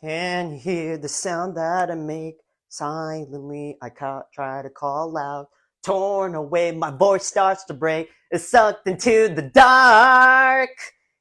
Can you hear the sound that I make? Silently, I try to call out. Torn away, my voice starts to break. It's sucked into the dark.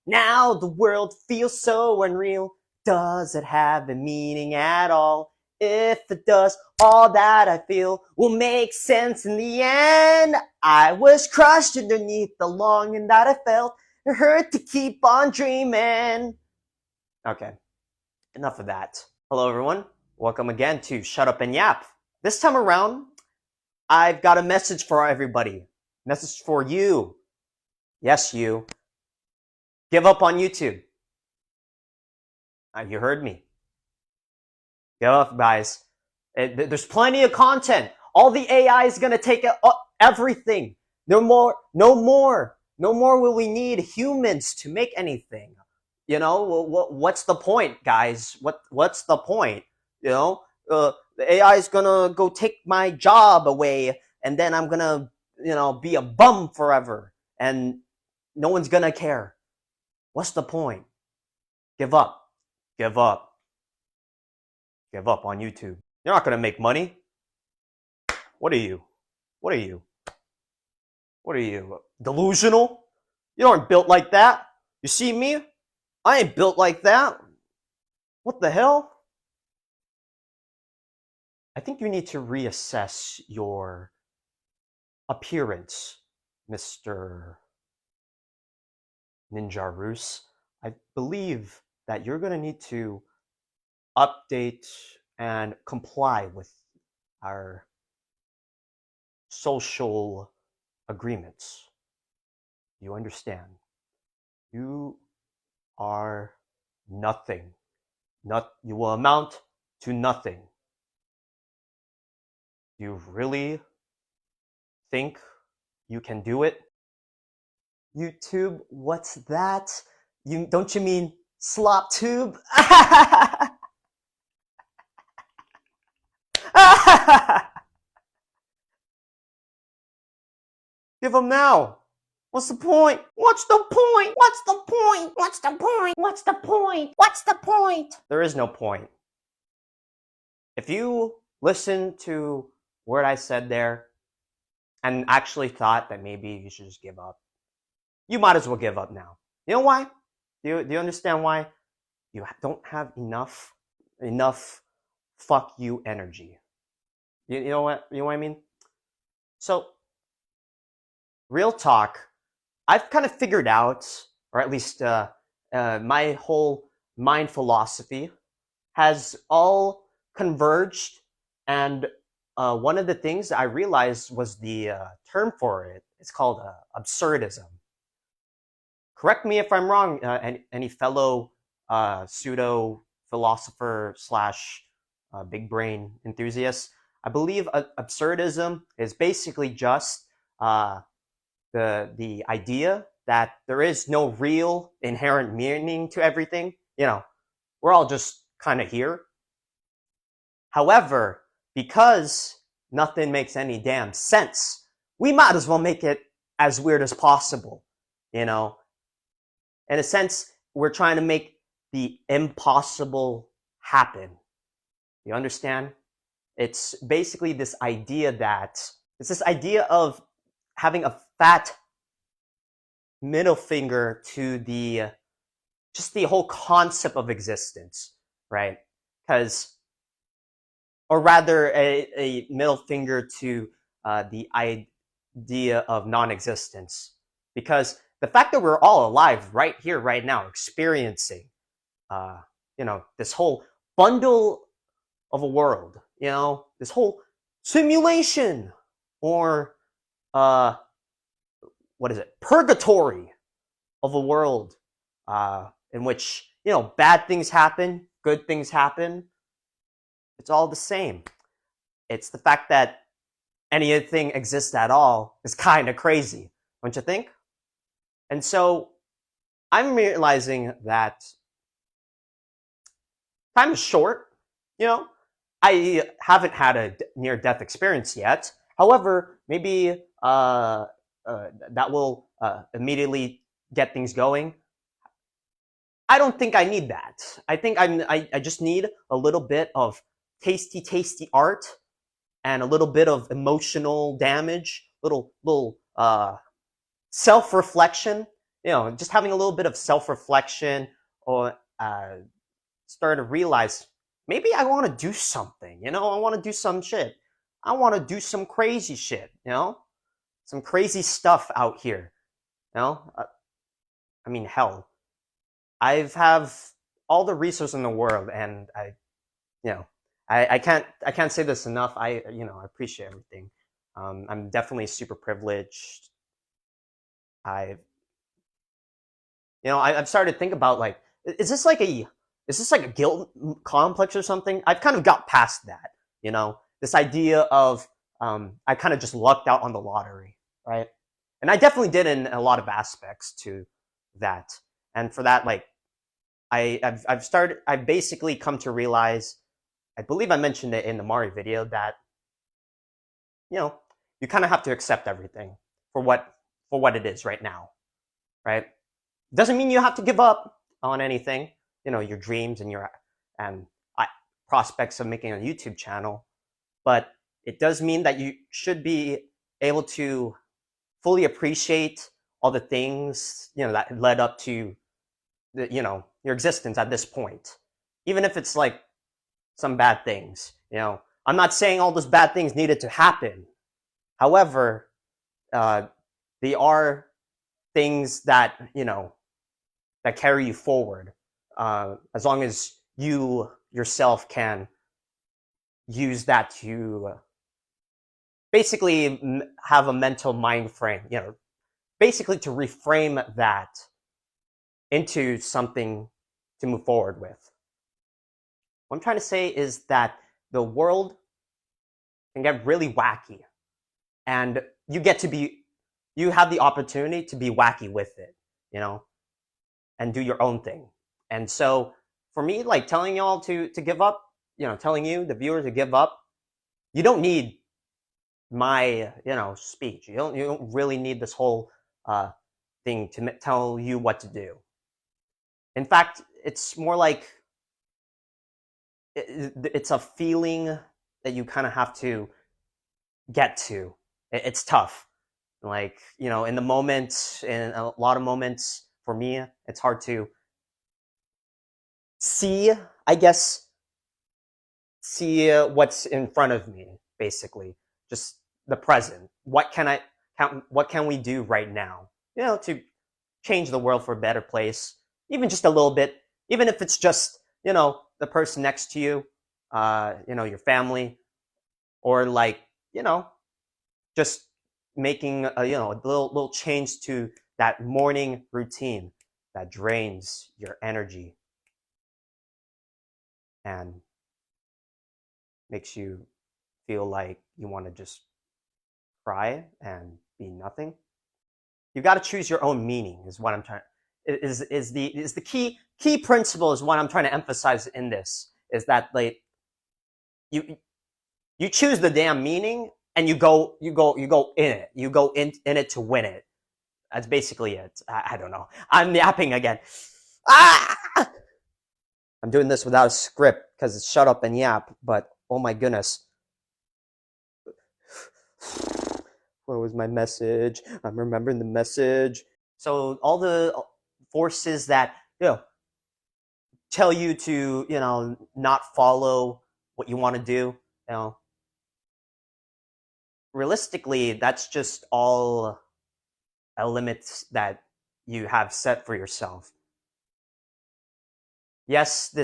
Now the world feels so unreal. Does it have a meaning at all? If it does, all that I feel will make sense in the end. I was crushed underneath the longing that I felt. It hurt to keep on dreaming. Okay, enough of that. Hello everyone, welcome again to Shut Up and Yap. This time around, I've got a message for everybody. Message for you. Yes, you. Give up on YouTube. You heard me. Give up, guys. There's plenty of content. All the AI is gonna take everything. No more will we need humans to make anything. You know, what's the point, guys? What's the point? You know, the AI is gonna go take my job away, and then I'm gonna, be a bum forever, and no one's gonna care. What's the point? Give up. Give up. Give up on YouTube. You're not gonna make money. What are you? What are you? What are you? Delusional? You aren't built like that. You see me? I ain't built like that. What the hell? I think you need to reassess your appearance, Mr. Ninja Roos. I believe that you're going to need to update and comply with our social agreements. You understand? You are nothing. You will amount to nothing. You really think you can do it? YouTube, what's that? Don't you mean slop tube? Give them now. What's the point? What's the point? What's the point? What's the point? What's the point? What's the point? There is no point. If you listen to what I said there and actually thought that maybe you should just give up, you might as well give up now. You know why? Do you understand why? You don't have enough fuck you energy. You know what I mean? So, real talk, I've kind of figured out, or at least my whole mind philosophy has all converged, and one of the things I realized was the term for it. It's called absurdism. Correct me if I'm wrong, any fellow pseudo philosopher slash big brain enthusiasts. I believe absurdism is basically just the idea that there is no real inherent meaning to everything. We're all just kind of here. However, because nothing makes any damn sense, we might as well make it as weird as possible. In a sense, we're trying to make the impossible happen. You understand? It's basically this idea of having a fat middle finger to the whole concept of existence, right? Or rather a middle finger to the idea of non-existence. Because the fact that we're all alive right here, right now, experiencing, this whole bundle of a world, this whole simulation, or purgatory of a world in which, bad things happen, good things happen. It's all the same. It's the fact that anything exists at all is kind of crazy, don't you think? And so I'm realizing that time is short. I haven't had a near-death experience yet. However, maybe that will immediately get things going. I don't think I need that. I think I just need a little bit of tasty art and a little bit of emotional damage, little self-reflection. Just having a little bit of self-reflection, or starting to realize maybe I want to do something. I want to do some shit. I want to do some crazy shit. Some crazy stuff out here. I mean, hell, have all the resources in the world, and you know, I can't say this enough. I appreciate everything. I'm definitely super privileged. I've I've started to think about, like, is this like a guilt complex or something? I've kind of got past that. This idea of I kind of just lucked out on the lottery, right? And I definitely did in a lot of aspects to that. And for that, like, I've basically come to realize, I believe I mentioned it in the Mari video, that you kind of have to accept everything for what it is right now, right? Doesn't mean you have to give up on anything, your dreams and and prospects of making a YouTube channel, but it does mean that you should be able to fully appreciate all the things that led up to your existence at this point, even if it's like some bad things. I'm not saying all those bad things needed to happen. However, they are things that that carry you forward, as long as you yourself can use that to basically have a mental mind frame, basically to reframe that into something to move forward with. What I'm trying to say is that the world can get really wacky, and you have the opportunity to be wacky with it, and do your own thing. And so for me, like, telling y'all to give up, telling you, the viewers, to give up, you don't need my speech. You don't really need this whole thing to tell you what to do. In fact, it's more like it's a feeling that you kind of have to get to. It's tough. Like, in the moments, in a lot of moments, for me, it's hard to see, I guess, what's in front of me, basically. Just the present. What can we do right now, to change the world for a better place, even just a little bit, even if it's just, the person next to you, your family, or, like, just making a little change to that morning routine that drains your energy and makes you feel like you want to just cry and be nothing. You got to choose your own meaning, is what I'm trying. Is the key principle, is what I'm trying to emphasize in this, is that, like, you choose the damn meaning, and you go in it. You go in it to win it. That's basically it. I don't know. I'm yapping again. I'm doing this without a script because it's shut up and yap, but oh my goodness. What was my message? I'm remembering the message. So all the forces that, tell you to, not follow what you want to do, realistically, that's just all limits that you have set for yourself. Yes,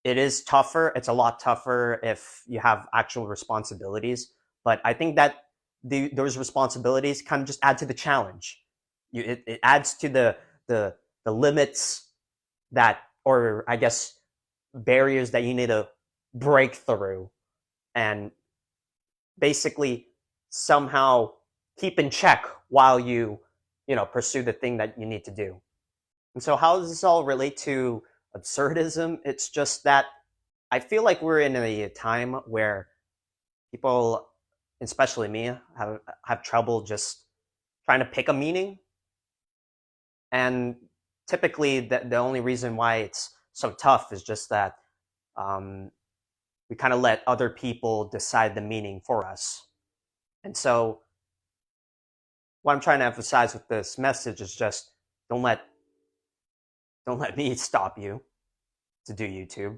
it is tougher. It's a lot tougher if you have actual responsibilities, but I think that those responsibilities kind of just add to the challenge. It adds to the limits that, or I guess, barriers that you need to break through, and basically somehow keep in check while you pursue the thing that you need to do. And so how does this all relate to absurdism? It's just that I feel like we're in a time where people, especially me, have trouble just trying to pick a meaning. And typically the only reason why it's so tough is just that we kind of let other people decide the meaning for us. And so what I'm trying to emphasize with this message is just don't let me stop you to do YouTube.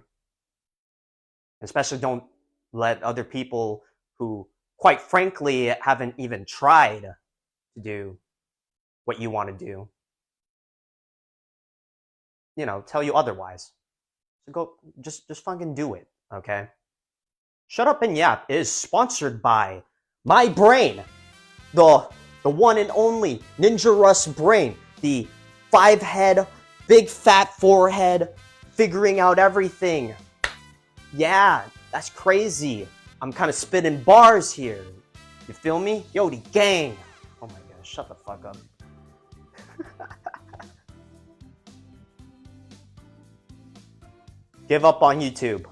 Especially don't let other people who, quite frankly, haven't even tried to do what you want to do, tell you otherwise. So go, just fucking do it, okay? Shut Up and Yap is sponsored by my brain, the one and only Ninja Russ brain, the 5-head, big fat forehead, figuring out everything. Yeah, that's crazy. I'm kind of spitting bars here. You feel me? Yo, the gang. Oh my god, shut the fuck up. Give up on YouTube.